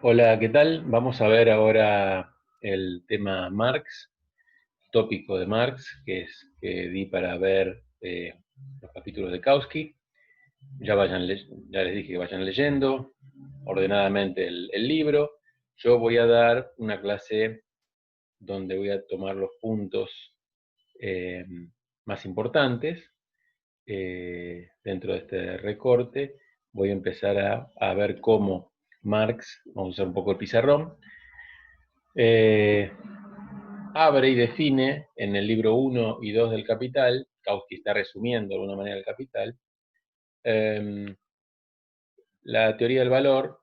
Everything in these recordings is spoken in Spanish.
Hola, ¿qué tal? Vamos a ver ahora el tema Marx, tópico de Marx, que di para ver los capítulos de Kautsky. Ya les dije que vayan leyendo ordenadamente el libro. Yo voy a dar una clase donde voy a tomar los puntos eh, más importantes dentro de este recorte. Voy a empezar a ver cómo Marx, vamos a usar un poco el pizarrón, eh, abre y define en el libro 1 y 2 del Capital, Kautsky está resumiendo de alguna manera el Capital, eh, la teoría del valor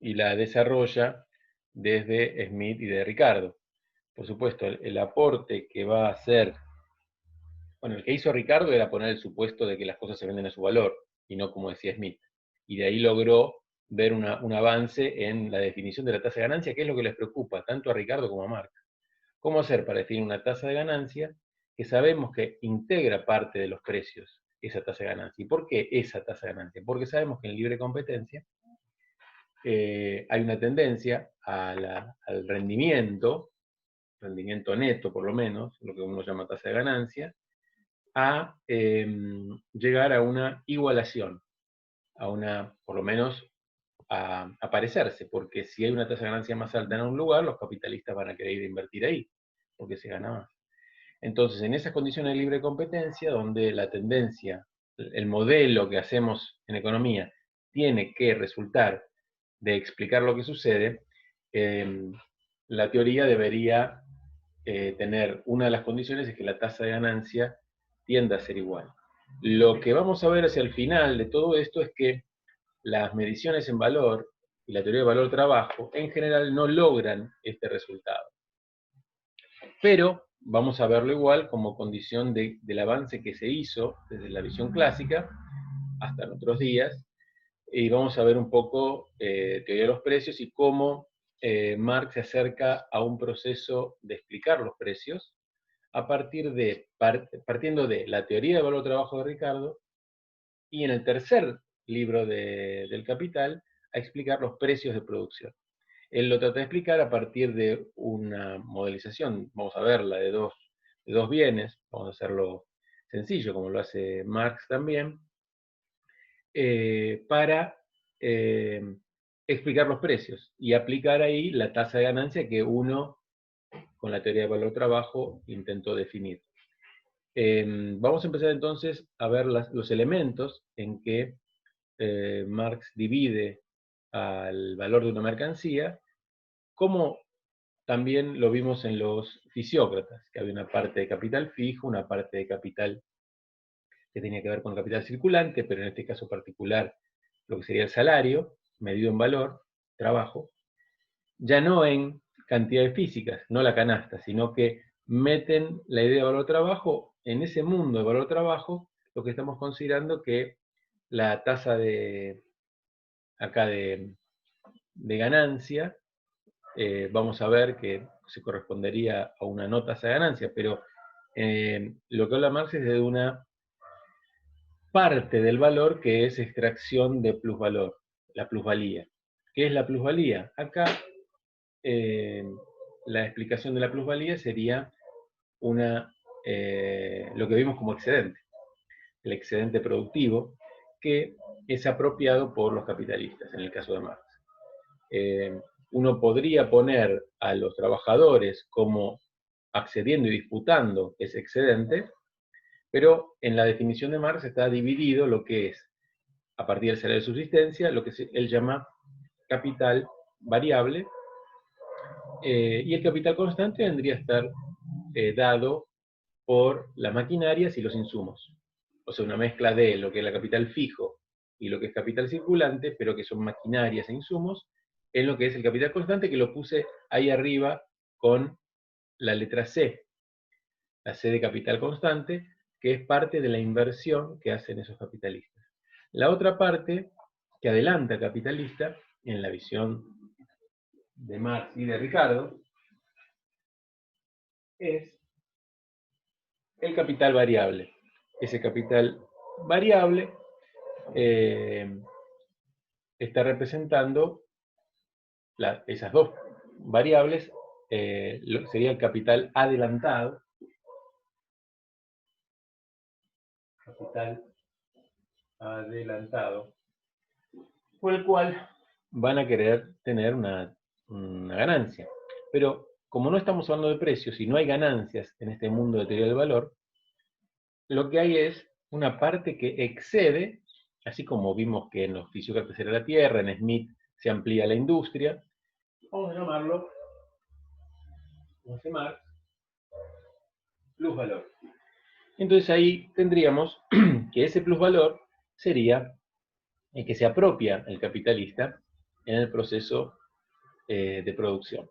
y la desarrolla desde Smith y de Ricardo. Por supuesto, el aporte que va a hacer, bueno, el que hizo Ricardo era poner el supuesto de que las cosas se venden a su valor y no como decía Smith. Y de ahí logró ver un avance en la definición de la tasa de ganancia, que es lo que les preocupa tanto a Ricardo como a Marx. ¿Cómo hacer para definir una tasa de ganancia que sabemos que integra parte de los precios, esa tasa de ganancia? ¿Y por qué esa tasa de ganancia? Porque sabemos que en libre competencia hay una tendencia al rendimiento neto por lo menos, lo que uno llama tasa de ganancia, a llegar a una igualación, por lo menos a parecerse, porque si hay una tasa de ganancia más alta en un lugar, los capitalistas van a querer invertir ahí, porque se gana más. Entonces, en esas condiciones de libre competencia, donde la tendencia, el modelo que hacemos en economía, tiene que resultar de explicar lo que sucede, eh, la teoría debería tener una de las condiciones es que la tasa de ganancia tienda a ser igual. Lo que vamos a ver hacia el final de todo esto es que las mediciones en valor y la teoría de valor-trabajo en general no logran este resultado. Pero vamos a verlo igual como condición del avance que se hizo desde la visión clásica hasta nuestros días, y vamos a ver un poco teoría de los precios y cómo Marx se acerca a un proceso de explicar los precios a partiendo de la teoría de valor-trabajo de Ricardo y en el tercer libro del Capital a explicar los precios de producción. Él lo trata de explicar a partir de una modelización, vamos a verla, de dos bienes, vamos a hacerlo sencillo, como lo hace Marx también, para eh, explicar los precios y aplicar ahí la tasa de ganancia que uno, con la teoría de valor-trabajo, intentó definir. Vamos a empezar entonces a ver los elementos en que Marx divide al valor de una mercancía, como también lo vimos en los fisiócratas, que había una parte de capital fijo, una parte de capital que tenía que ver con capital circulante, pero en este caso particular lo que sería el salario, medido en valor, trabajo, ya no en cantidades físicas, no la canasta, sino que meten la idea de valor trabajo en ese mundo de valor trabajo, lo que estamos considerando que la tasa acá de ganancia, vamos a ver que se correspondería a una no tasa de ganancia, pero lo que habla Marx es de una parte del valor que es extracción de plusvalor, la plusvalía. ¿Qué es la plusvalía? Acá eh, la explicación de la plusvalía sería lo que vimos como excedente, el excedente productivo, que es apropiado por los capitalistas, en el caso de Marx. Eh, Uno podría poner a los trabajadores como accediendo y disputando ese excedente, pero en la definición de Marx está dividido lo que es, a partir del salario de subsistencia, lo que él llama capital variable, y el capital constante vendría a estar dado por las maquinarias y los insumos. O sea, una mezcla de lo que es la capital fijo y lo que es capital circulante, pero que son maquinarias e insumos, en lo que es el capital constante, que lo puse ahí arriba con la letra C, la C de capital constante, que es parte de la inversión que hacen esos capitalistas. La otra parte que adelanta capitalista, en la visión de Marx y de Ricardo, es el capital variable. Ese capital variable está representando esas dos variables, sería el capital adelantado. Capital adelantado, por el cual van a querer tener una ganancia. Pero como no estamos hablando de precios y no hay ganancias en este mundo de teoría del valor, lo que hay es una parte que excede, así como vimos que en los fisiócratas era la Tierra, en Smith se amplía la industria, vamos a llamarlo, como se llama, plusvalor. Entonces ahí tendríamos que ese plusvalor sería el que se apropia el capitalista en el proceso de producción.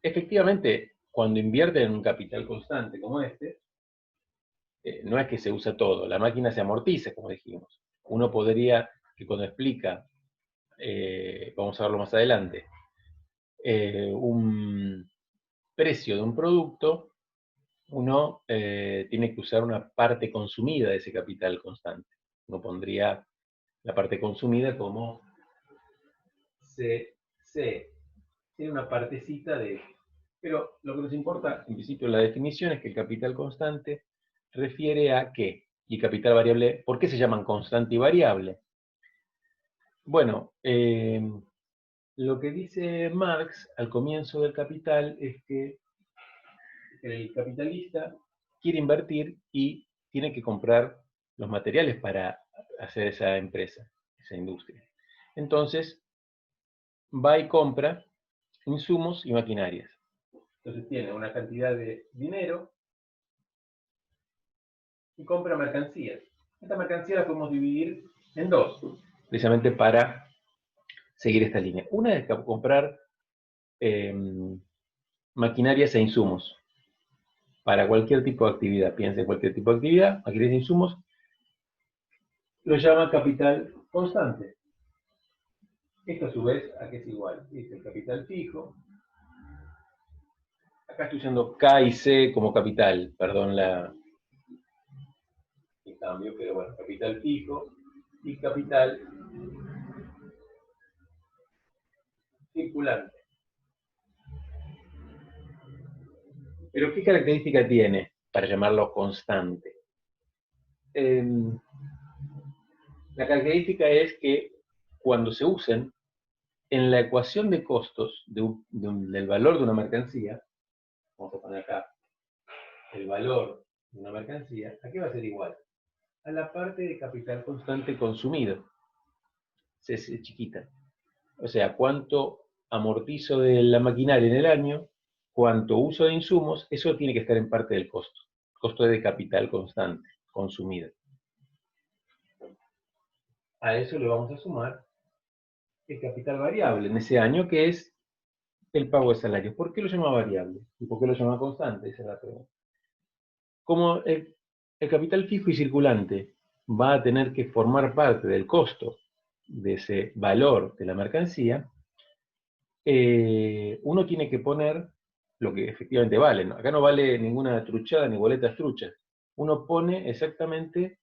Efectivamente, cuando invierte en un capital constante como este, no es que se usa todo, la máquina se amortiza, como dijimos. Uno podría, que cuando explica, vamos a verlo más adelante, un precio de un producto, uno tiene que usar una parte consumida de ese capital constante. Uno pondría la parte consumida como CC. Tiene una partecita de... Pero lo que nos importa, en principio, la definición es que el capital constante refiere a qué. Y capital variable, ¿por qué se llaman constante y variable? Bueno, lo que dice Marx al comienzo del Capital es que el capitalista quiere invertir y tiene que comprar los materiales para hacer esa empresa, esa industria. Entonces, va y compra insumos y maquinarias. Entonces tiene una cantidad de dinero y compra mercancías. Esta mercancía la podemos dividir en dos, precisamente para seguir esta línea. Una es comprar maquinarias e insumos para cualquier tipo de actividad. Piensa en cualquier tipo de actividad, maquinarias e insumos, lo llama capital constante. Esto a su vez, ¿a qué es igual? Es el capital fijo. Acá estoy usando K y C como capital, perdón el cambio, pero bueno, capital fijo y capital circulante. Pero ¿qué característica tiene para llamarlo constante? La característica es que cuando se usen en la ecuación de costos del valor de una mercancía, vamos a poner acá el valor de una mercancía, ¿a qué va a ser igual? A la parte de capital constante consumido, CC chiquita. O sea, cuánto amortizo de la maquinaria en el año, cuánto uso de insumos, eso tiene que estar en parte del costo. Costo de capital constante, consumido. A eso le vamos a sumar el capital variable en ese año, que es el pago de salarios. ¿Por qué lo llama variable? ¿Y por qué lo llama constante? Esa es la pregunta. Como el capital fijo y circulante va a tener que formar parte del costo de ese valor de la mercancía, uno tiene que poner lo que efectivamente vale, ¿no? Acá no vale ninguna truchada ni boletas truchas. Uno pone exactamente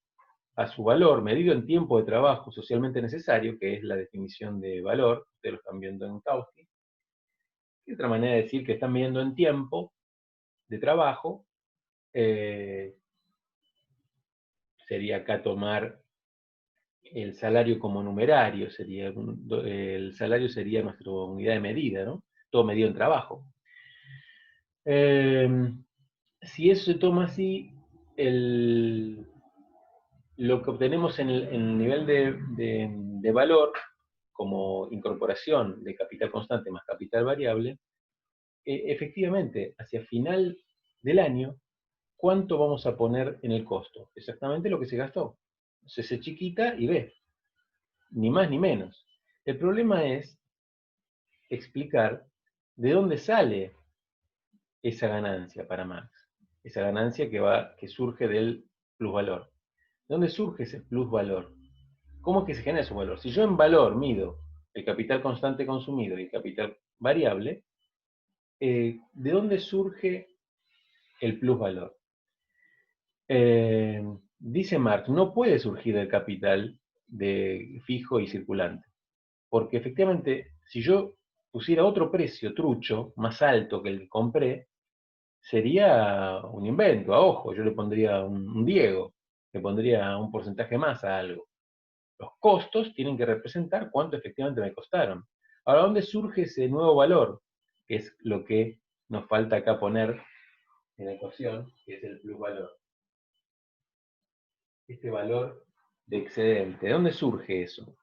a su valor, medido en tiempo de trabajo socialmente necesario, que es la definición de valor, ustedes lo están viendo en Kautsky. Y otra manera de decir que están midiendo en tiempo de trabajo, sería acá tomar el salario como numerario, el salario sería nuestra unidad de medida, ¿no? Todo medido en trabajo. Si eso se toma así, lo que obtenemos en el nivel de valor, como incorporación de capital constante más capital variable, efectivamente, hacia final del año, ¿cuánto vamos a poner en el costo? Exactamente lo que se gastó. Se chiquita y ve, ni más ni menos. El problema es explicar de dónde sale esa ganancia para Marx. Esa ganancia que surge del plusvalor. ¿De dónde surge ese plusvalor? ¿Cómo es que se genera ese valor? Si yo en valor mido el capital constante consumido y el capital variable, ¿de dónde surge el plusvalor? Dice Marx, no puede surgir del capital de fijo y circulante. Porque efectivamente, si yo pusiera otro precio trucho, más alto que el que compré, sería un invento, a ojo, yo le pondría un Diego, le pondría un porcentaje más a algo. Los costos tienen que representar cuánto efectivamente me costaron. Ahora, ¿dónde surge ese nuevo valor? Que es lo que nos falta acá poner en la ecuación, que es el plusvalor. Este valor de excedente, ¿de dónde surge eso?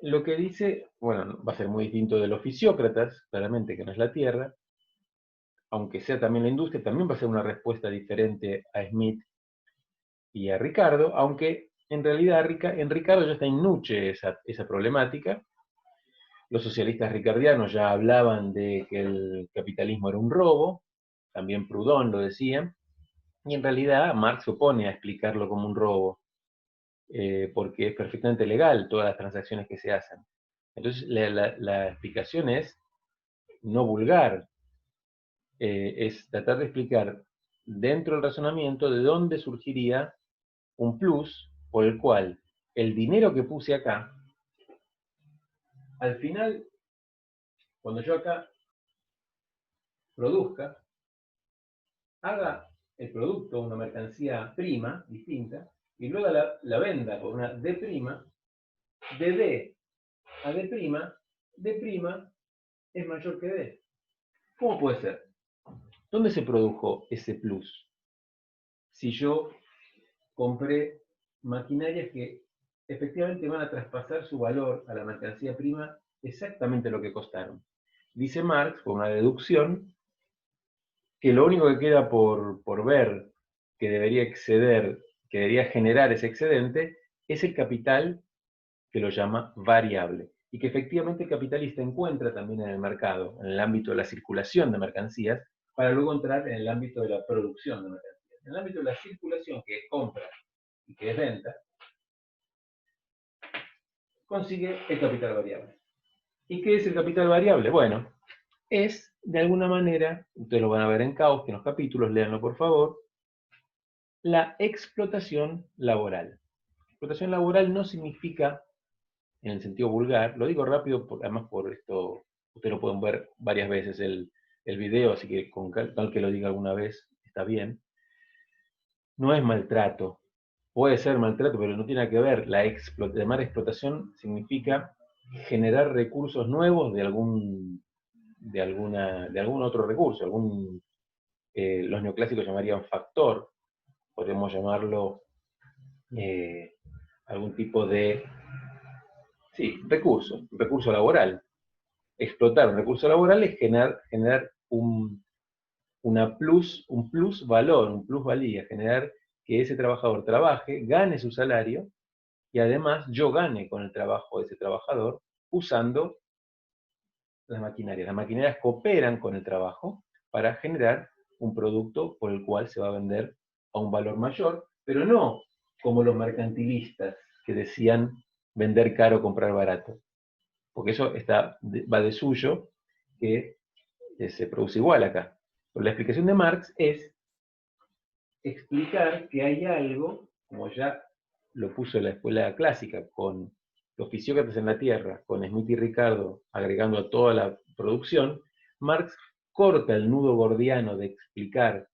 Lo que dice, bueno, va a ser muy distinto de los fisiócratas, claramente que no es la Tierra, aunque sea también la industria, también va a ser una respuesta diferente a Smith y a Ricardo, aunque en realidad en Ricardo ya está en nuche esa problemática. Los socialistas ricardianos ya hablaban de que el capitalismo era un robo, también Proudhon lo decía, y en realidad Marx se opone a explicarlo como un robo, porque es perfectamente legal todas las transacciones que se hacen. Entonces la explicación es no vulgar, es tratar de explicar dentro del razonamiento de dónde surgiría un plus por el cual el dinero que puse acá, al final, cuando yo acá produzca, haga el producto una mercancía prima, distinta, y luego la venda por una D prima, de D a D prima es mayor que D. ¿Cómo puede ser? ¿Dónde se produjo ese plus? Si yo compré maquinarias que efectivamente van a traspasar su valor a la mercancía prima exactamente lo que costaron. Dice Marx, por una deducción, que lo único que queda por ver que debería exceder, que debería generar ese excedente, es el capital que lo llama variable. Y que efectivamente el capitalista encuentra también en el mercado, en el ámbito de la circulación de mercancías, para luego entrar en el ámbito de la producción de mercancías. En el ámbito de la circulación, que es compra y que es venta, consigue el capital variable. ¿Y qué es el capital variable? Bueno, es de alguna manera, ustedes lo van a ver en Caos, que en los capítulos, léanlo por favor, la explotación laboral. Explotación laboral no significa, en el sentido vulgar, lo digo rápido, además por esto, ustedes lo pueden ver varias veces el video, así que con tal que lo diga alguna vez, está bien. No es maltrato, puede ser maltrato, pero no tiene nada que ver. Llamar explotación significa generar recursos nuevos de algún otro recurso, los neoclásicos llamarían factor, podemos llamarlo algún tipo de, sí, recurso laboral. Explotar un recurso laboral es generar un plus valor, un plusvalía, generar que ese trabajador trabaje, gane su salario y además yo gane con el trabajo de ese trabajador usando las maquinarias. Las maquinarias cooperan con el trabajo para generar un producto por el cual se va a vender a un valor mayor, pero no como los mercantilistas que decían vender caro, comprar barato. Porque eso va de suyo, que se produce igual acá. Pero la explicación de Marx es explicar que hay algo, como ya lo puso la escuela clásica, con los fisiócratas en la Tierra, con Smith y Ricardo agregando a toda la producción, Marx corta el nudo gordiano de explicar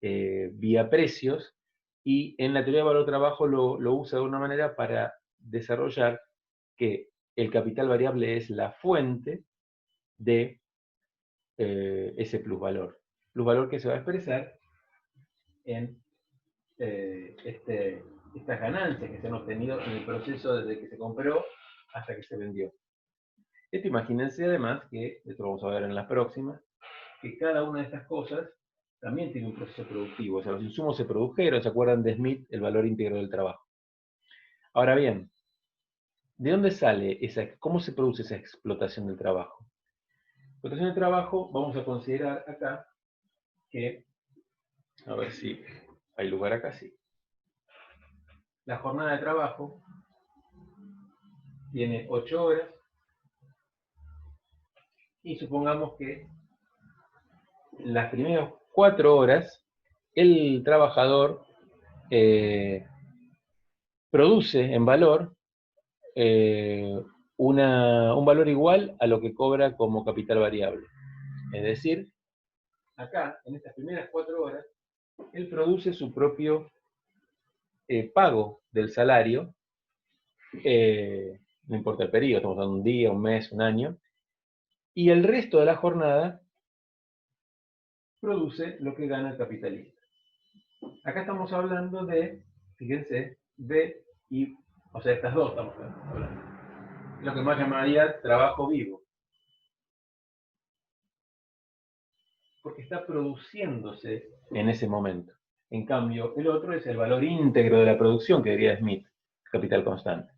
vía precios y en la teoría de valor-trabajo lo usa de una manera para desarrollar que el capital variable es la fuente de ese plusvalor. Plusvalor que se va a expresar en estas ganancias que se han obtenido en el proceso desde que se compró hasta que se vendió. Esto imagínense además que, esto lo vamos a ver en las próximas, que cada una de estas cosas también tiene un proceso productivo. O sea, los insumos se produjeron, ¿se acuerdan de Smith? El valor íntegro del trabajo. Ahora bien, ¿de dónde sale cómo se produce esa explotación del trabajo? Explotación del trabajo, vamos a considerar acá que, a ver si hay lugar acá, sí. La jornada de trabajo tiene 8 horas y supongamos que las primeras 4 horas el trabajador produce en valor un valor igual a lo que cobra como capital variable. Es decir, acá, en estas primeras 4 horas, él produce su propio pago del salario, no importa el periodo, estamos hablando de un día, un mes, un año, y el resto de la jornada produce lo que gana el capitalista. Acá estamos hablando de, fíjense, o sea, estas dos estamos hablando. Lo que más llamaría trabajo vivo. Porque está produciéndose en ese momento. En cambio, el otro es el valor íntegro de la producción, que diría Smith, capital constante.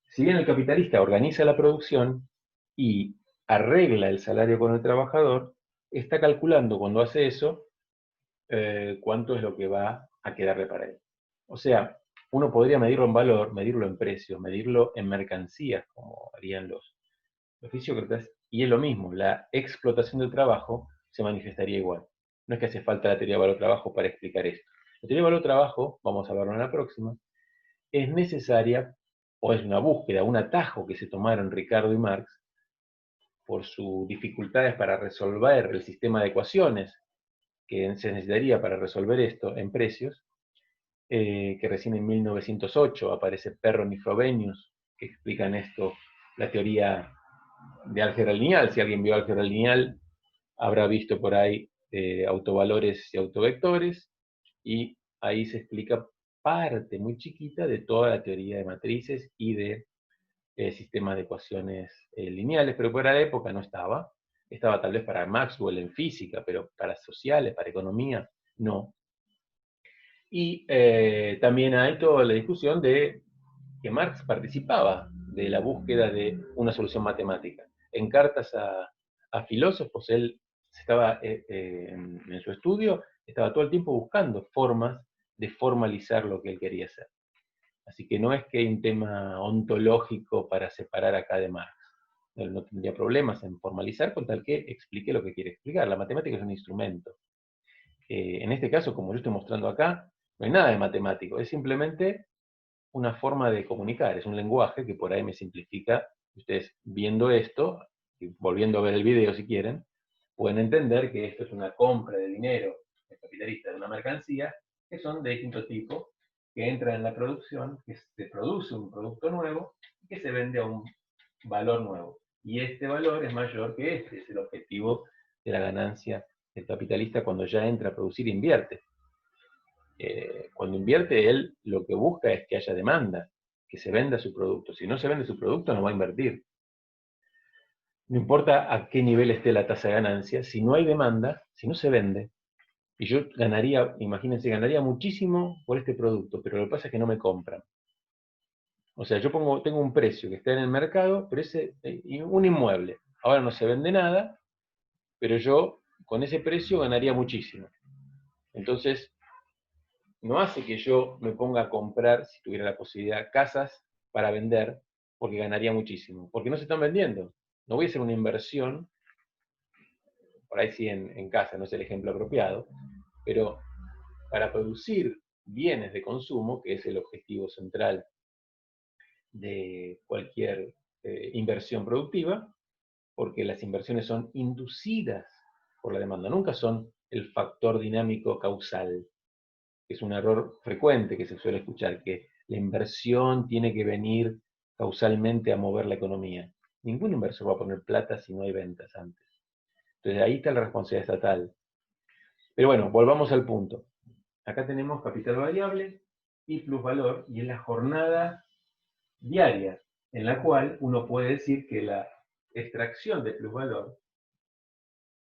Si bien el capitalista organiza la producción y arregla el salario con el trabajador, está calculando cuando hace eso cuánto es lo que va a quedarle para él. O sea, uno podría medirlo en valor, medirlo en precios, medirlo en mercancías, como harían los fisiócratas, y es lo mismo, la explotación del trabajo se manifestaría igual. No es que hace falta la teoría de valor-trabajo para explicar esto. La teoría de valor-trabajo, vamos a verlo en la próxima, es necesaria, o es una búsqueda, un atajo que se tomaron Ricardo y Marx, por sus dificultades para resolver el sistema de ecuaciones que se necesitaría para resolver esto en precios, que recién en 1908 aparece Perron y Frobenius, que explican esto, la teoría de álgebra lineal. Si alguien vio álgebra lineal, habrá visto por ahí autovalores y autovectores, y ahí se explica parte muy chiquita de toda la teoría de matrices y de sistemas de ecuaciones lineales, pero por la época no estaba. Estaba tal vez para Maxwell en física, pero para sociales, para economía, no. Y también hay toda la discusión de que Marx participaba de la búsqueda de una solución matemática. En cartas a filósofos, él estaba en su estudio, estaba todo el tiempo buscando formas de formalizar lo que él quería hacer. Así que no es que hay un tema ontológico para separar acá de Marx. Él no tendría problemas en formalizar con tal que explique lo que quiere explicar. La matemática es un instrumento. En este caso, como yo estoy mostrando acá, no hay nada de matemático, es simplemente una forma de comunicar, es un lenguaje que por ahí me simplifica. Ustedes viendo esto, y volviendo a ver el video si quieren, pueden entender que esto es una compra de dinero del capitalista de una mercancía, que son de distinto tipo, que entra en la producción, que se produce un producto nuevo y que se vende a un valor nuevo. Y este valor es mayor que este, es el objetivo de la ganancia del capitalista cuando ya entra a producir e invierte. Cuando invierte, él lo que busca es que haya demanda, que se venda su producto. Si no se vende su producto, no va a invertir. No importa a qué nivel esté la tasa de ganancia, si no hay demanda, si no se vende, y yo ganaría, imagínense, ganaría muchísimo por este producto, pero lo que pasa es que no me compran. O sea, yo tengo un precio que está en el mercado, pero un inmueble. Ahora no se vende nada, pero yo con ese precio ganaría muchísimo. Entonces, no hace que yo me ponga a comprar, si tuviera la posibilidad, casas para vender, porque ganaría muchísimo. Porque no se están vendiendo. No voy a hacer una inversión, por ahí sí en casa, no es el ejemplo apropiado, pero para producir bienes de consumo, que es el objetivo central de cualquier inversión productiva, porque las inversiones son inducidas por la demanda, nunca son el factor dinámico causal. Es un error frecuente que se suele escuchar, que la inversión tiene que venir causalmente a mover la economía. Ningún inversor va a poner plata si no hay ventas antes. Entonces ahí está la responsabilidad estatal. Pero bueno, volvamos al punto. Acá tenemos capital variable y plusvalor, y es la jornada diaria en la cual uno puede decir que la extracción de plusvalor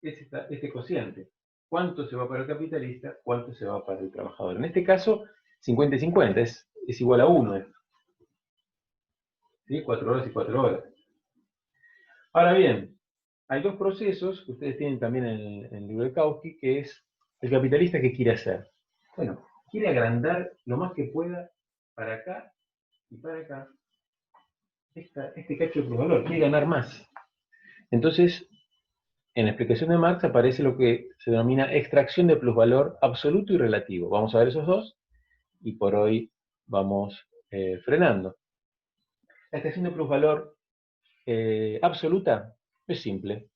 es este cociente. ¿Cuánto se va para el capitalista? ¿Cuánto se va para el trabajador? En este caso, 50 y 50, es igual a 1. ¿Sí? 4 horas y 4 horas. Ahora bien, hay dos procesos que ustedes tienen también en el libro de Kautsky, que es el capitalista que quiere hacer. Bueno, quiere agrandar lo más que pueda para acá y para acá este cacho de plusvalor, quiere ganar más. Entonces, en la explicación de Marx aparece lo que se denomina extracción de plusvalor absoluto y relativo. Vamos a ver esos dos y por hoy vamos frenando. La estación de plusvalor absoluta es simple.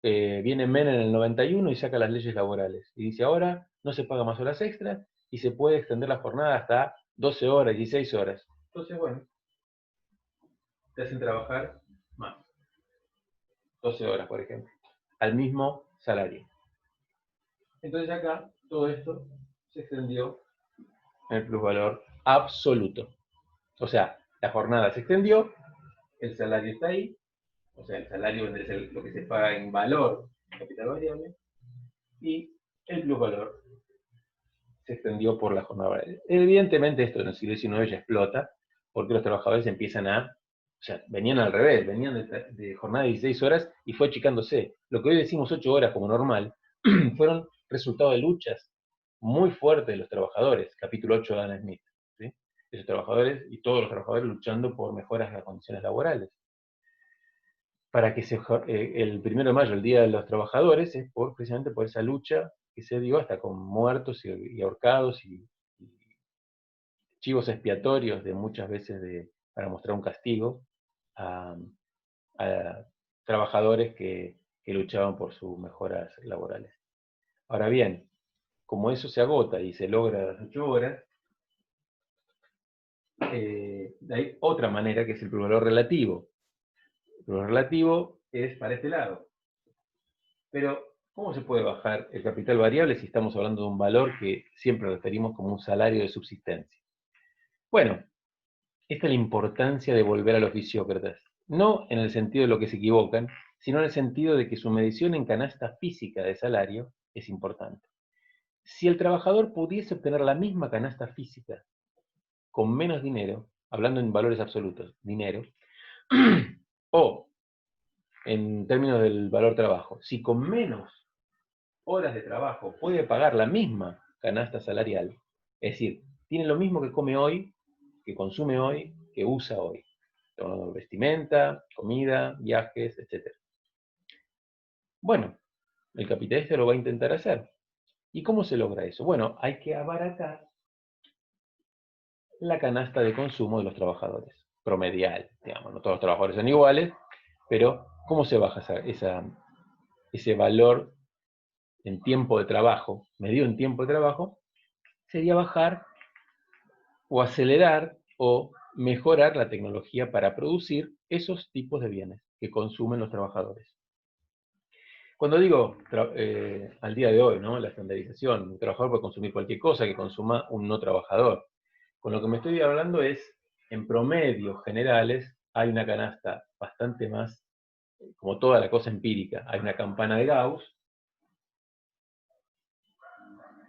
Viene Menem en el 91 y saca las leyes laborales. Y dice, ahora no se paga más horas extras y se puede extender la jornada hasta 12 horas, 16 horas. Entonces, bueno, te hacen trabajar más. 12 horas, por ejemplo, al mismo salario. Entonces acá todo esto se extendió en el plusvalor absoluto. O sea, la jornada se extendió, el salario está ahí, o sea, el salario es lo que se paga en valor, capital variable, y el plusvalor se extendió por la jornada variable. Evidentemente esto en el siglo XIX ya explota, porque los trabajadores empiezan o sea, venían al revés, venían de jornada de 16 horas y fue achicándose. Lo que hoy decimos 8 horas como normal, fueron resultado de luchas muy fuertes de los trabajadores, capítulo 8 de Adam Smith. ¿Sí? Esos trabajadores y todos los trabajadores luchando por mejoras en las condiciones laborales. Para que el 1 de mayo, el Día de los Trabajadores, es precisamente por esa lucha que se dio hasta con muertos y ahorcados y chivos expiatorios de muchas veces para mostrar un castigo a trabajadores que luchaban por sus mejoras laborales. Ahora bien, como eso se agota y se logra las 8 horas, hay otra manera que es el plusvalor relativo. El plusvalor relativo es para este lado. Pero, ¿cómo se puede bajar el capital variable si estamos hablando de un valor que siempre referimos como un salario de subsistencia? Bueno, esta es la importancia de volver a los fisiócratas. No en el sentido de lo que se equivocan, sino en el sentido de que su medición en canasta física de salario es importante. Si el trabajador pudiese obtener la misma canasta física con menos dinero, hablando en valores absolutos, dinero, o en términos del valor trabajo, si con menos horas de trabajo puede pagar la misma canasta salarial, es decir, tiene lo mismo que come hoy, que consume hoy, que usa hoy. Vestimenta, comida, viajes, etc. Bueno, el capitalista lo va a intentar hacer. ¿Y cómo se logra eso? Bueno, hay que abaratar la canasta de consumo de los trabajadores, promedial, digamos, no todos los trabajadores son iguales, pero ¿cómo se baja ese valor en tiempo de trabajo, medido en tiempo de trabajo? Sería bajar o acelerar o mejorar la tecnología para producir esos tipos de bienes que consumen los trabajadores. Cuando digo al día de hoy, ¿no? La estandarización, un trabajador puede consumir cualquier cosa que consuma un no trabajador. Con lo que me estoy hablando es, en promedios generales, hay una canasta bastante más, como toda la cosa empírica, hay una campana de Gauss,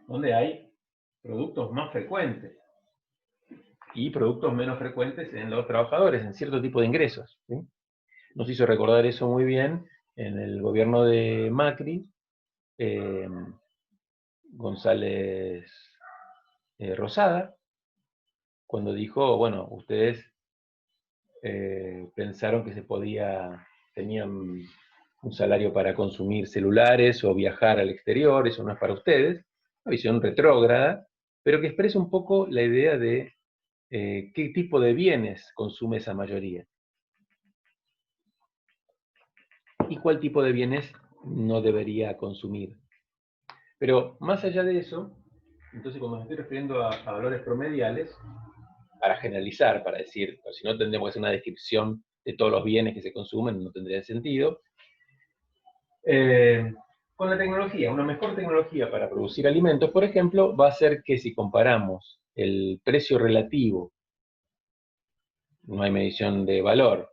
donde hay productos más frecuentes y productos menos frecuentes en los trabajadores, en cierto tipo de ingresos. ¿Sí? Nos hizo recordar eso muy bien en el gobierno de Macri, González Rosada, cuando dijo, bueno, ustedes pensaron que tenían un salario para consumir celulares o viajar al exterior, eso no es para ustedes, una visión retrógrada, pero que expresa un poco la idea de qué tipo de bienes consume esa mayoría y cuál tipo de bienes no debería consumir. Pero más allá de eso, entonces cuando me estoy refiriendo a valores promediales, para generalizar, para decir, si no tendríamos que hacer una descripción de todos los bienes que se consumen, no tendría sentido. Con la tecnología, una mejor tecnología para producir alimentos, por ejemplo, va a ser que si comparamos el precio relativo, no hay medición de valor,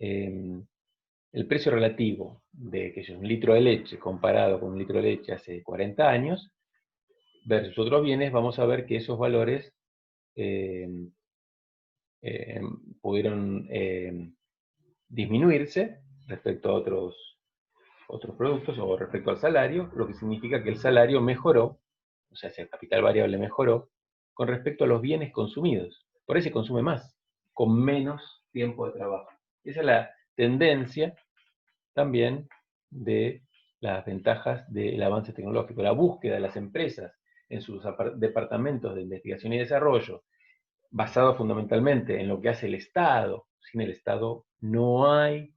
el precio relativo de que es un litro de leche comparado con un litro de leche hace 40 años, versus otros bienes, vamos a ver que esos valores pudieron disminuirse respecto a otros productos o respecto al salario, lo que significa que el salario mejoró, o sea, si el capital variable mejoró, con respecto a los bienes consumidos. Por ahí se consume más, con menos tiempo de trabajo. Esa es la tendencia también de las ventajas del avance tecnológico, la búsqueda de las empresas en sus departamentos de investigación y desarrollo basado fundamentalmente en lo que hace el Estado. Sin el Estado no hay,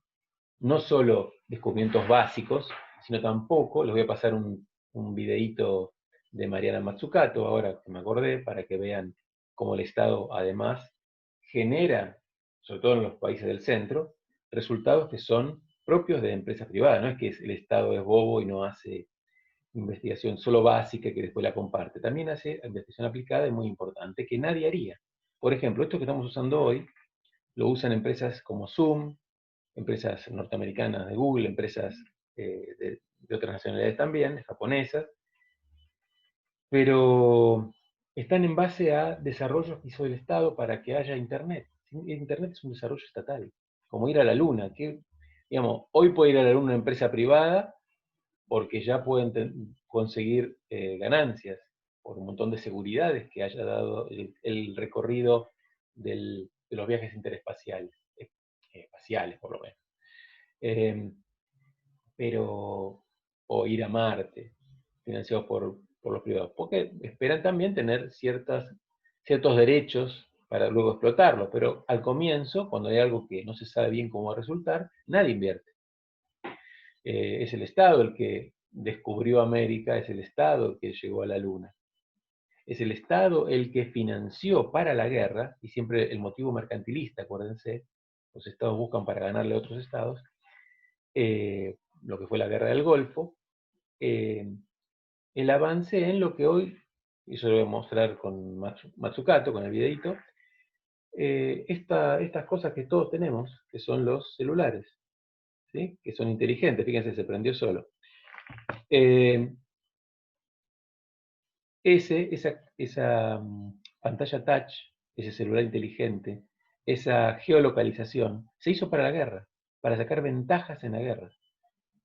no solo descubrimientos básicos, sino tampoco, les voy a pasar un videíto de Mariana Mazzucato, ahora que me acordé, para que vean cómo el Estado además genera, sobre todo en los países del centro, resultados que son propios de empresas privadas. No es que el Estado es bobo y no hace investigación solo básica que después la comparte. También hace investigación aplicada y muy importante, que nadie haría. Por ejemplo, esto que estamos usando hoy, lo usan empresas como Zoom, empresas norteamericanas de Google, empresas de otras nacionalidades también, japonesas, pero están en base a desarrollos que hizo el Estado para que haya Internet. Internet es un desarrollo estatal, como ir a la Luna. Que, digamos, hoy puede ir a la Luna una empresa privada porque ya pueden conseguir ganancias por un montón de seguridades que haya dado el recorrido de los viajes interespaciales, espaciales por lo menos. Pero, o ir a Marte, financiados por los privados, porque esperan también tener ciertos derechos para luego explotarlos, pero al comienzo, cuando hay algo que no se sabe bien cómo va a resultar, nadie invierte. Es el Estado el que descubrió América, es el Estado el que llegó a la Luna. Es el Estado el que financió para la guerra, y siempre el motivo mercantilista, acuérdense, los estados buscan para ganarle a otros estados, lo que fue la guerra del Golfo, el avance en lo que hoy, y eso lo voy a mostrar con Mazzucato, con el videito, estas cosas que todos tenemos, que son los celulares, ¿sí? Que son inteligentes, fíjense, se prendió solo. Esa pantalla touch, ese celular inteligente, esa geolocalización, se hizo para la guerra, para sacar ventajas en la guerra.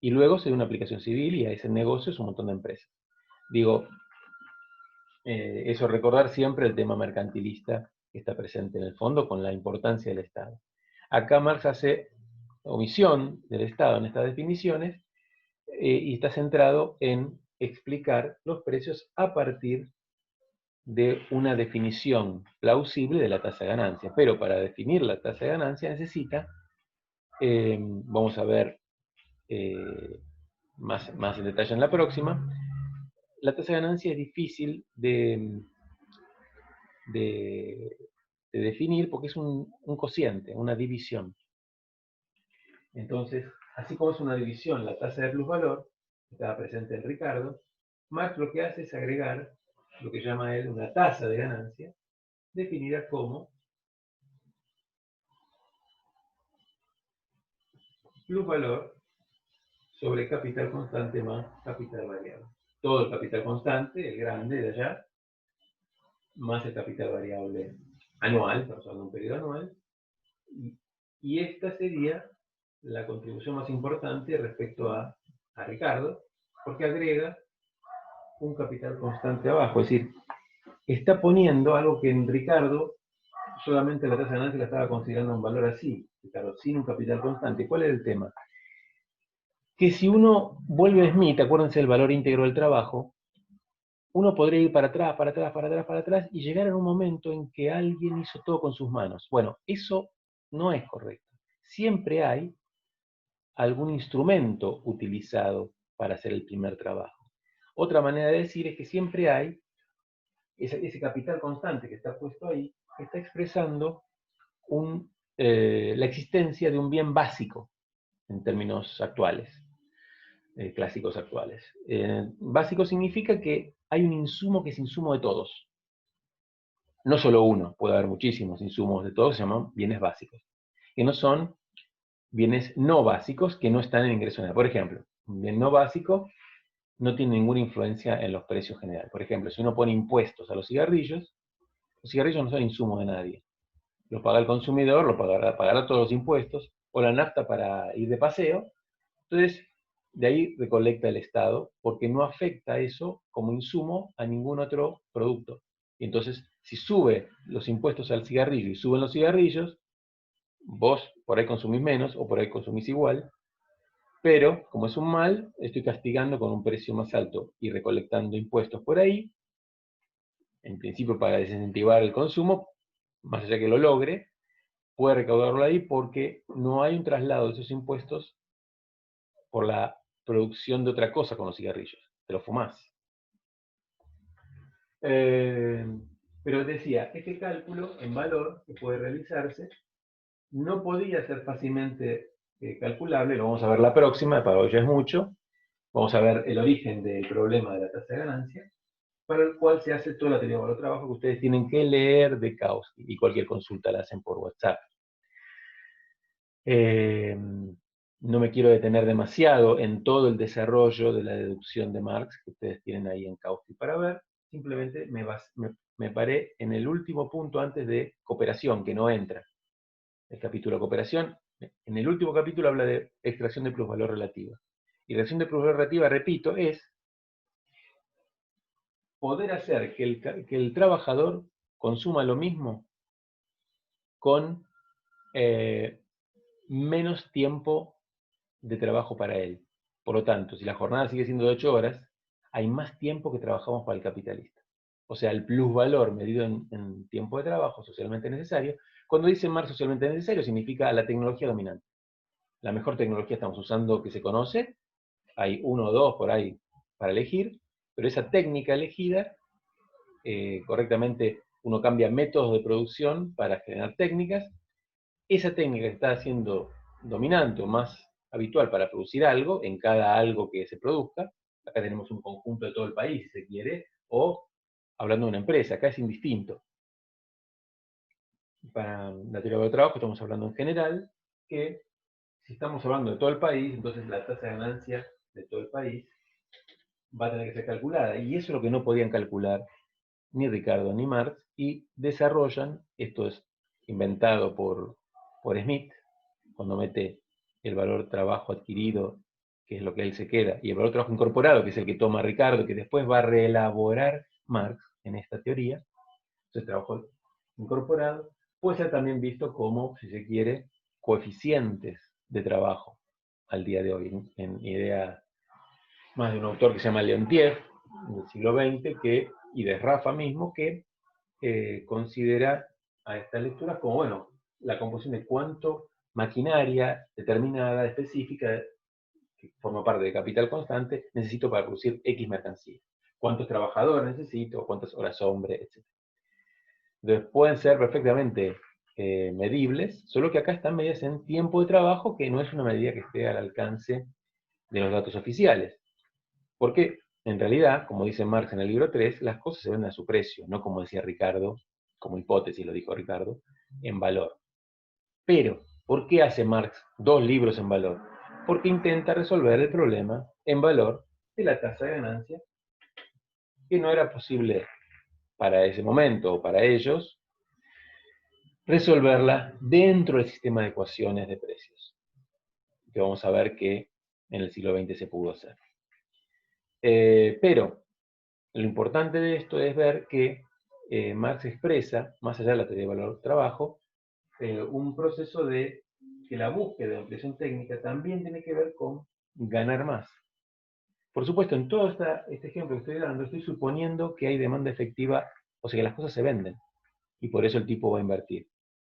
Y luego se dio una aplicación civil y a ese negocio es un montón de empresas. Digo, eso recordar siempre el tema mercantilista que está presente en el fondo con la importancia del Estado. Acá Marx hace omisión del Estado en estas definiciones y está centrado en explicar los precios a partir de una definición plausible de la tasa de ganancia. Pero para definir la tasa de ganancia necesita, vamos a ver más en detalle en la próxima, la tasa de ganancia es difícil de definir porque es un cociente, una división. Entonces, así como es una división la tasa de plusvalor, que estaba presente en Ricardo, Marx lo que hace es agregar lo que llama él una tasa de ganancia, definida como plusvalor sobre capital constante más capital variable. Todo el capital constante, el grande de allá, más el capital variable anual, estamos hablando de un periodo anual, y esta sería la contribución más importante respecto a Ricardo, porque agrega un capital constante abajo, es decir, está poniendo algo que en Ricardo solamente la tasa de ganancia la estaba considerando un valor así, Ricardo, sin un capital constante. ¿Cuál es el tema? Que si uno vuelve a Smith, acuérdense del valor íntegro del trabajo, uno podría ir para atrás, para atrás, para atrás, para atrás, y llegar a un momento en que alguien hizo todo con sus manos. Bueno, eso no es correcto. Siempre hay algún instrumento utilizado para hacer el primer trabajo. Otra manera de decir es que siempre hay ese capital constante que está puesto ahí, que está expresando la existencia de un bien básico en términos actuales, clásicos actuales. Básico significa que hay un insumo que es insumo de todos. No solo uno, puede haber muchísimos insumos de todos, se llaman bienes básicos, que no son bienes no básicos que no están en ingreso general. Por ejemplo, un bien no básico no tiene ninguna influencia en los precios generales. Por ejemplo, si uno pone impuestos a los cigarrillos no son insumos de nadie. Lo paga el consumidor, pagará todos los impuestos, o la nafta para ir de paseo. Entonces, de ahí recolecta el Estado, porque no afecta eso como insumo a ningún otro producto. Y entonces, si sube los impuestos al cigarrillo y suben los cigarrillos, vos por ahí consumís menos o por ahí consumís igual, pero como es un mal, estoy castigando con un precio más alto y recolectando impuestos por ahí, en principio para desincentivar el consumo, más allá que lo logre, puede recaudarlo ahí porque no hay un traslado de esos impuestos por la producción de otra cosa con los cigarrillos. Te lo fumás. Pero decía, este cálculo en valor que puede realizarse no podía ser fácilmente calculable, lo vamos a ver la próxima, para hoy ya es mucho, vamos a ver el origen del problema de la tasa de ganancia, para el cual se hace toda la teoría de valor trabajo que ustedes tienen que leer de Kautsky, y cualquier consulta la hacen por WhatsApp. No me quiero detener demasiado en todo el desarrollo de la deducción de Marx que ustedes tienen ahí en Kautsky para ver, simplemente me paré en el último punto antes de cooperación, que no entra. El capítulo de cooperación, en el último capítulo habla de extracción de plusvalor relativa. Y extracción de plusvalor relativa, repito, es poder hacer que el trabajador consuma lo mismo con menos tiempo de trabajo para él. Por lo tanto, si la jornada sigue siendo de 8 horas, hay más tiempo que trabajamos para el capitalista. O sea, el plusvalor medido en tiempo de trabajo socialmente necesario. Cuando dice Marx socialmente necesario, significa la tecnología dominante. La mejor tecnología estamos usando que se conoce, hay 1 o 2 por ahí para elegir, pero esa técnica elegida, correctamente uno cambia métodos de producción para generar técnicas, esa técnica que está siendo dominante o más habitual para producir algo, en cada algo que se produzca, acá tenemos un conjunto de todo el país, si se quiere, o hablando de una empresa, acá es indistinto. Para la teoría del trabajo estamos hablando en general, que si estamos hablando de todo el país, entonces la tasa de ganancia de todo el país va a tener que ser calculada, y eso es lo que no podían calcular ni Ricardo ni Marx, y desarrollan, esto es inventado por Smith, cuando mete el valor trabajo adquirido, que es lo que él se queda, y el valor trabajo incorporado, que es el que toma Ricardo, que después va a reelaborar Marx en esta teoría. Entonces, trabajo incorporado puede ser también visto como, si se quiere, coeficientes de trabajo al día de hoy, en idea más de un autor que se llama Leontiev, del siglo XX, y de Rafa mismo, que considera a estas lecturas como, bueno, la composición de cuánto maquinaria determinada, específica, que forma parte de capital constante, necesito para producir X mercancía. Cuántos trabajadores necesito, cuántas horas hombre, etc. Entonces pueden ser perfectamente medibles, solo que acá están medidas en tiempo de trabajo, que no es una medida que esté al alcance de los datos oficiales. Porque, en realidad, como dice Marx en el libro 3, las cosas se venden a su precio, no como decía Ricardo, como hipótesis lo dijo Ricardo, en valor. Pero, ¿por qué hace Marx 2 libros en valor? Porque intenta resolver el problema en valor de la tasa de ganancia, que no era posible para ese momento o para ellos resolverla dentro del sistema de ecuaciones de precios, que vamos a ver que en el siglo XX se pudo hacer. Pero lo importante de esto es ver que Marx expresa, más allá de la teoría de valor-trabajo, un proceso de que la búsqueda de ampliación técnica también tiene que ver con ganar más. Por supuesto, en todo este ejemplo que estoy dando, estoy suponiendo que hay demanda efectiva, o sea que las cosas se venden, y por eso el tipo va a invertir.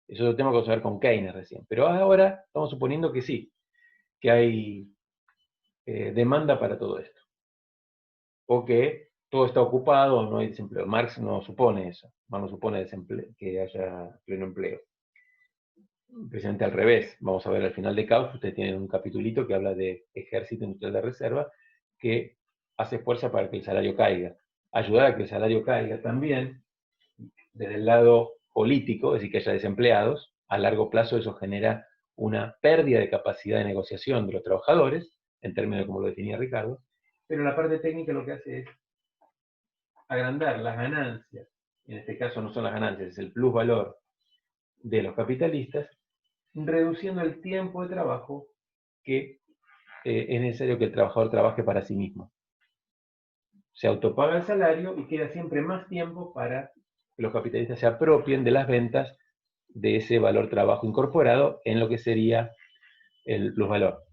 Eso lo tengo que ver con Keynes recién. Pero ahora estamos suponiendo que sí, que hay demanda para todo esto. O que todo está ocupado, no hay desempleo. Marx no supone eso. Marx no supone que haya pleno empleo. Precisamente al revés. Vamos a ver al final de Caos, ustedes tienen un capitulito que habla de ejército industrial de reserva que hace fuerza para que el salario caiga. Ayudar a que el salario caiga también, desde el lado político, es decir, que haya desempleados, a largo plazo eso genera una pérdida de capacidad de negociación de los trabajadores, en términos de como lo definía Ricardo, pero la parte técnica lo que hace es agrandar las ganancias, en este caso no son las ganancias, es el plusvalor de los capitalistas, reduciendo el tiempo de trabajo que es necesario que el trabajador trabaje para sí mismo. Se autopaga el salario y queda siempre más tiempo para que los capitalistas se apropien de las ventas de ese valor trabajo incorporado en lo que sería el plusvalor.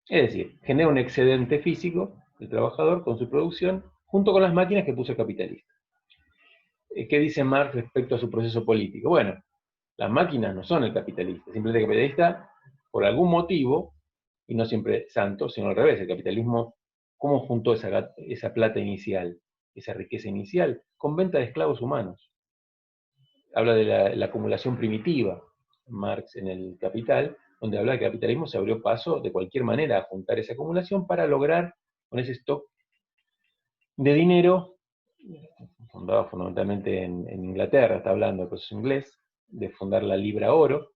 Es decir, genera un excedente físico el trabajador con su producción junto con las máquinas que puso el capitalista. ¿Qué dice Marx respecto a su proceso político? Bueno, las máquinas no son el capitalista, simplemente el capitalista, por algún motivo, y no siempre santo, sino al revés, el capitalismo, ¿cómo juntó esa plata inicial, esa riqueza inicial? Con venta de esclavos humanos. Habla de la acumulación primitiva, Marx en el Capital, donde habla de que el capitalismo se abrió paso de cualquier manera a juntar esa acumulación para lograr, con ese stock de dinero, fundado fundamentalmente en Inglaterra, está hablando del proceso inglés, de fundar la libra oro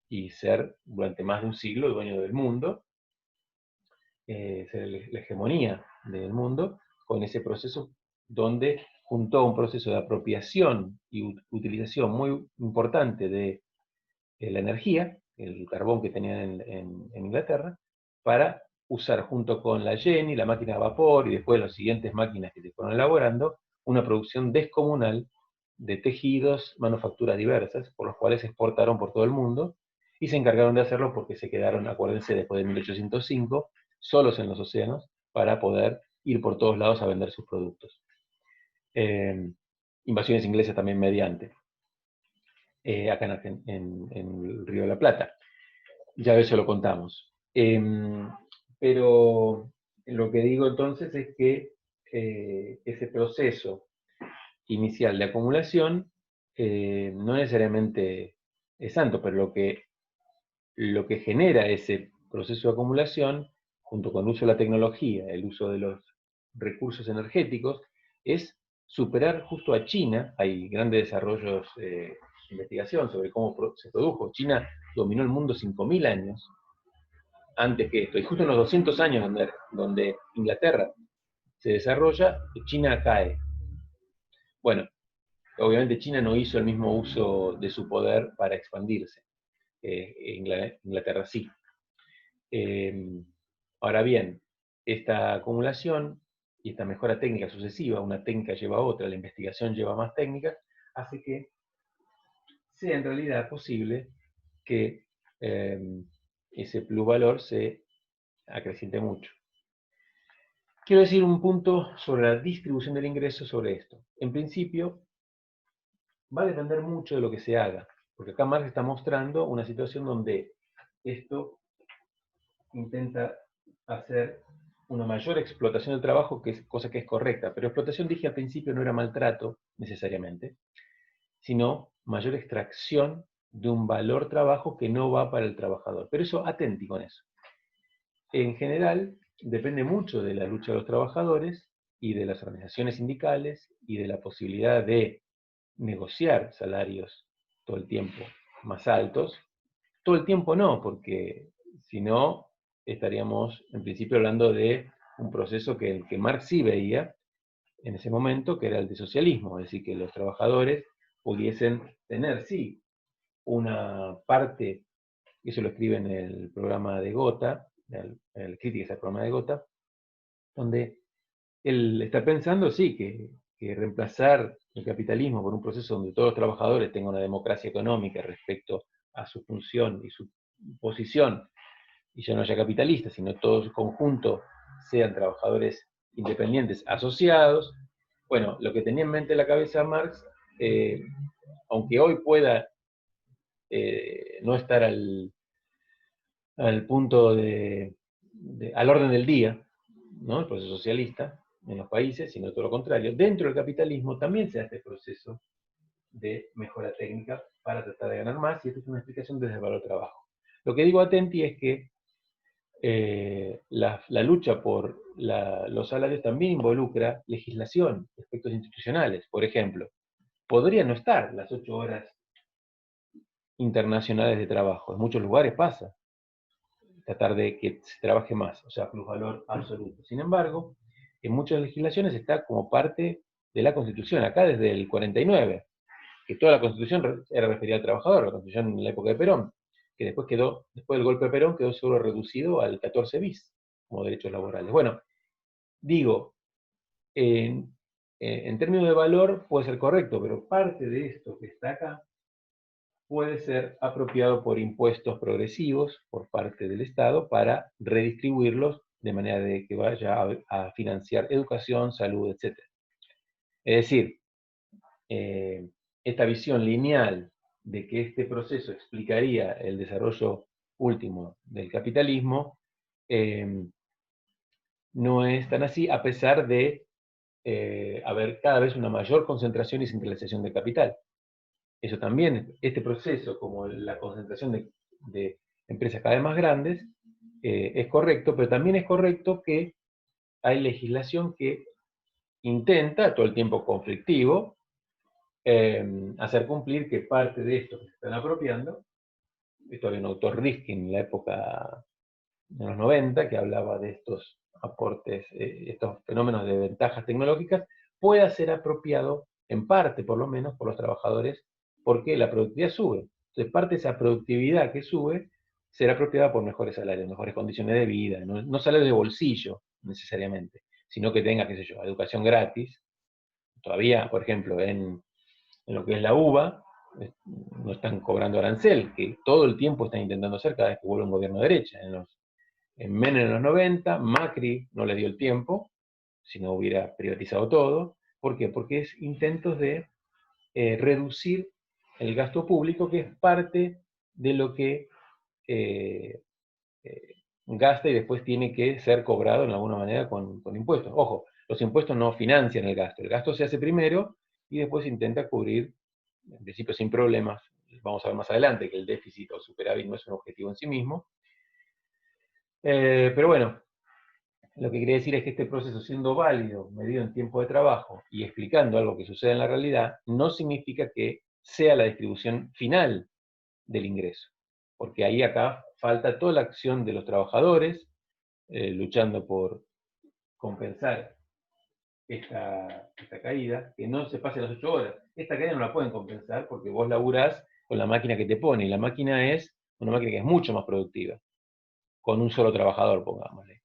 y ser durante más de un siglo dueño del mundo, ser la hegemonía del mundo, con ese proceso donde juntó un proceso de apropiación y utilización muy importante de la energía, el carbón que tenían en Inglaterra, para usar junto con la Jenny, la máquina de vapor y después las siguientes máquinas que se fueron elaborando, una producción descomunal de tejidos, manufacturas diversas, por los cuales se exportaron por todo el mundo, y se encargaron de hacerlo porque se quedaron, acuérdense, después de 1805, solos en los océanos, para poder ir por todos lados a vender sus productos. Invasiones inglesas también mediante, acá en el Río de la Plata. Ya eso lo contamos. Pero lo que digo entonces es que ese proceso inicial de acumulación no necesariamente es santo, pero lo que genera ese proceso de acumulación, junto con el uso de la tecnología, el uso de los recursos energéticos, es superar justo a China. Hay grandes desarrollos de investigación sobre cómo se produjo. China dominó el mundo 5.000 años antes que esto. Y justo en los 200 años donde Inglaterra se desarrolla, China cae. Bueno, obviamente China no hizo el mismo uso de su poder para expandirse. Inglaterra sí. Ahora bien, esta acumulación y esta mejora técnica sucesiva, una técnica lleva a otra, la investigación lleva a más técnicas, hace que sea en realidad posible que ese plusvalor se acreciente mucho. Quiero decir un punto sobre la distribución del ingreso sobre esto. En principio, va a depender mucho de lo que se haga, porque acá Marx está mostrando una situación donde esto intenta hacer una mayor explotación del trabajo, que es cosa que es correcta, pero explotación, dije al principio, no era maltrato necesariamente, sino mayor extracción de un valor trabajo que no va para el trabajador. Pero eso, atenti con eso. En general, depende mucho de la lucha de los trabajadores y de las organizaciones sindicales y de la posibilidad de negociar salarios todo el tiempo más altos. Todo el tiempo no, porque si no, estaríamos en principio hablando de un proceso que Marx sí veía en ese momento, que era el de socialismo, es decir, que los trabajadores pudiesen tener, sí, una parte, eso lo escribe en el programa de Gotha, el críticas al programa de Gotha, donde él está pensando, sí, que reemplazar el capitalismo por un proceso donde todos los trabajadores tengan una democracia económica respecto a su función y su posición, y ya no haya capitalistas, sino todos en conjunto sean trabajadores independientes asociados. Bueno, lo que tenía en mente la cabeza Marx, aunque hoy pueda no estar al punto al orden del día, ¿no? El proceso socialista en los países, sino todo lo contrario. Dentro del capitalismo también se hace el proceso de mejora técnica para tratar de ganar más, y esta es una explicación desde el valor trabajo. Lo que digo atenti es que la lucha por los salarios también involucra legislación, aspectos institucionales. Por ejemplo, podría no estar las 8 horas internacionales de trabajo. En muchos lugares pasa. Tratar de que se trabaje más, o sea, plusvalor absoluto. Sin embargo, en muchas legislaciones está como parte de la Constitución, acá desde el 49, que toda la Constitución era referida al trabajador, la Constitución en la época de Perón, que después del golpe de Perón, quedó solo reducido al 14 bis, como derechos laborales. Bueno, digo, en términos de valor puede ser correcto, pero parte de esto que está acá puede ser apropiado por impuestos progresivos por parte del Estado para redistribuirlos de manera de que vaya a financiar educación, salud, etc. Es decir, esta visión lineal de que este proceso explicaría el desarrollo último del capitalismo, no es tan así, a pesar de haber cada vez una mayor concentración y centralización de capital. Eso también, este proceso, como la concentración de empresas cada vez más grandes, es correcto, pero también es correcto que hay legislación que intenta, todo el tiempo conflictivo, hacer cumplir que parte de esto que se están apropiando, esto había un autor Rifkin en la época de los 90 que hablaba de estos aportes, estos fenómenos de ventajas tecnológicas, pueda ser apropiado, en parte por lo menos, por los trabajadores, porque la productividad sube. Entonces, parte de esa productividad que sube será apropiada por mejores salarios, mejores condiciones de vida, no salarios de bolsillo necesariamente, sino que tenga, qué sé yo, educación gratis. Todavía, por ejemplo, en lo que es la uva, no están cobrando arancel, que todo el tiempo están intentando hacer cada vez que vuelve un gobierno de derecha. En Menem en los 90, Macri no le dio el tiempo, si no hubiera privatizado todo. ¿Por qué? Porque es intentos de reducir el gasto público, que es parte de lo que gasta y después tiene que ser cobrado en alguna manera con impuestos. Ojo, los impuestos no financian el gasto se hace primero y después se intenta cubrir, en principio sin problemas. Vamos a ver más adelante que el déficit o superávit no es un objetivo en sí mismo. Pero bueno, lo que quería decir es que este proceso, siendo válido, medido en tiempo de trabajo y explicando algo que sucede en la realidad, no significa que sea la distribución final del ingreso. Porque ahí acá falta toda la acción de los trabajadores, luchando por compensar esta caída, que no se pase las 8 horas. Esta caída no la pueden compensar porque vos laburás con la máquina que te pone, y la máquina es una máquina que es mucho más productiva, con un solo trabajador, pongámosle.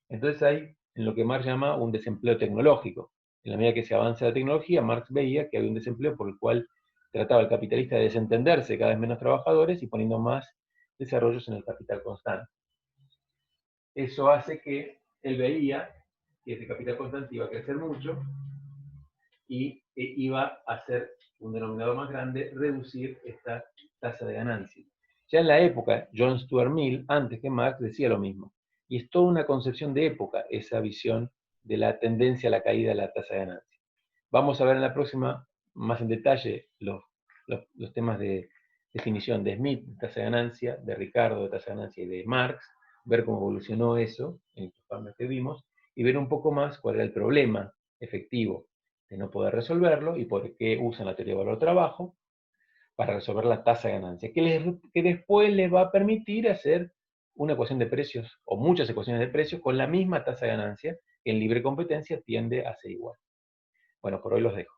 Entonces hay en lo que Marx llama un desempleo tecnológico. En la medida que se avanza la tecnología, Marx veía que había un desempleo por el cual trataba el capitalista de desentenderse de cada vez menos trabajadores y poniendo más desarrollos en el capital constante. Eso hace que él veía que ese capital constante iba a crecer mucho y iba a hacer un denominador más grande, reducir esta tasa de ganancia. Ya en la época, John Stuart Mill, antes que Marx, decía lo mismo. Y es toda una concepción de época, esa visión de la tendencia a la caída de la tasa de ganancia. Vamos a ver en la próxima, más en detalle, los temas de definición de Smith, de tasa de ganancia, de Ricardo, de tasa de ganancia, y de Marx, ver cómo evolucionó eso en estos cambios que vimos, y ver un poco más cuál era el problema efectivo de no poder resolverlo y por qué usan la teoría de valor-trabajo para resolver la tasa de ganancia, que después les va a permitir hacer una ecuación de precios o muchas ecuaciones de precios con la misma tasa de ganancia que en libre competencia tiende a ser igual. Bueno, por hoy los dejo.